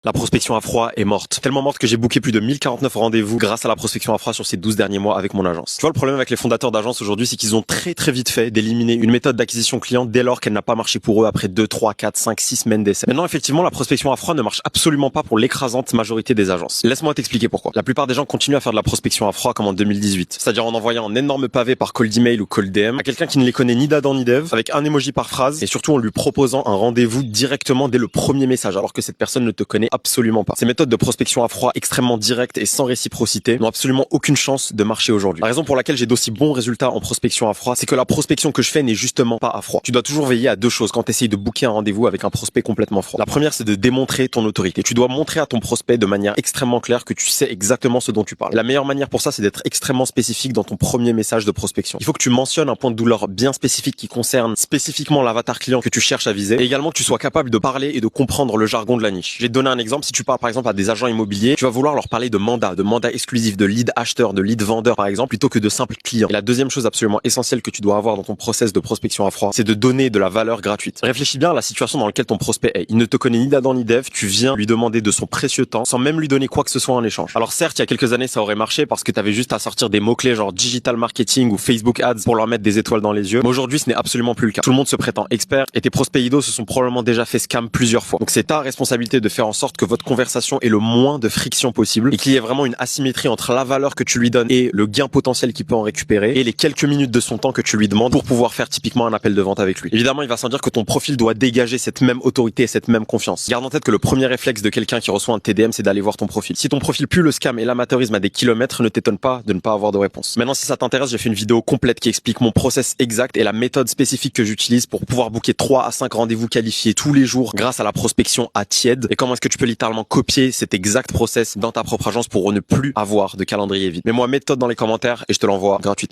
La prospection à froid est morte. Tellement morte que j'ai booké plus de 1049 rendez-vous grâce à la prospection à froid sur ces 12 derniers mois avec mon agence. Tu vois, le problème avec les fondateurs d'agences aujourd'hui, c'est qu'ils ont très vite fait d'éliminer une méthode d'acquisition client dès lors qu'elle n'a pas marché pour eux après 2, 3, 4, 5, 6 semaines d'essai. Maintenant, effectivement, la prospection à froid ne marche absolument pas pour l'écrasante majorité des agences. Laisse-moi t'expliquer pourquoi. La plupart des gens continuent à faire de la prospection à froid comme en 2018. C'est-à-dire en envoyant un énorme pavé par cold email ou cold DM à quelqu'un qui ne les connaît ni d'Adam ni d'Ève, avec un emoji par phrase et surtout en lui proposant un rendez-vous directement dès le premier message alors que cette personne ne te connaît absolument pas. Ces méthodes de prospection à froid extrêmement directes et sans réciprocité n'ont absolument aucune chance de marcher aujourd'hui. La raison pour laquelle j'ai d'aussi bons résultats en prospection à froid, c'est que la prospection que je fais n'est justement pas à froid. Tu dois toujours veiller à deux choses quand tu essayes de booker un rendez-vous avec un prospect complètement froid. La première, c'est de démontrer ton autorité. Tu dois montrer à ton prospect de manière extrêmement claire que tu sais exactement ce dont tu parles. Et la meilleure manière pour ça, c'est d'être extrêmement spécifique dans ton premier message de prospection. Il faut que tu mentionnes un point de douleur bien spécifique qui concerne spécifiquement l'avatar client que tu cherches à viser et également que tu sois capable de parler et de comprendre le jargon de la niche. Je vais te donner un exemple. Si tu parles par exemple à des agents immobiliers, tu vas vouloir leur parler de mandat exclusif, de lead acheteur, de lead vendeur par exemple, plutôt que de simples clients. Et la deuxième chose absolument essentielle que tu dois avoir dans ton process de prospection à froid, c'est de donner de la valeur gratuite. Réfléchis bien à la situation dans laquelle ton prospect est. Il ne te connaît ni d'Adam ni d'Ève, tu viens lui demander de son précieux temps sans même lui donner quoi que ce soit en échange. Alors certes, il y a quelques années ça aurait marché parce que tu avais juste à sortir des mots-clés genre digital marketing ou Facebook ads pour leur mettre des étoiles dans les yeux. Mais aujourd'hui, ce n'est absolument plus le cas. Tout le monde se prétend expert et tes prospects idiots se sont probablement déjà fait scam plusieurs fois. Donc c'est ta responsabilité de faire en sorte que votre conversation ait le moins de friction possible et qu'il y ait vraiment une asymétrie entre la valeur que tu lui donnes et le gain potentiel qu'il peut en récupérer et les quelques minutes de son temps que tu lui demandes pour pouvoir faire typiquement un appel de vente avec lui. Évidemment, il va sans dire que ton profil doit dégager cette même autorité et cette même confiance. Garde en tête que le premier réflexe de quelqu'un qui reçoit un TDM, c'est d'aller voir ton profil. Si ton profil pue le scam et l'amateurisme à des kilomètres, ne t'étonne pas de ne pas avoir de réponse. Maintenant, si ça t'intéresse, j'ai fait une vidéo complète qui explique mon process exact et la méthode spécifique que j'utilise pour pouvoir booker 3 à 5 rendez-vous qualifiés tous les jours grâce à la prospection à tiède et comment est-ce que tu peux littéralement copier cet exact process dans ta propre agence pour ne plus avoir de calendrier vide. Mets-moi méthode dans les commentaires et je te l'envoie gratuitement.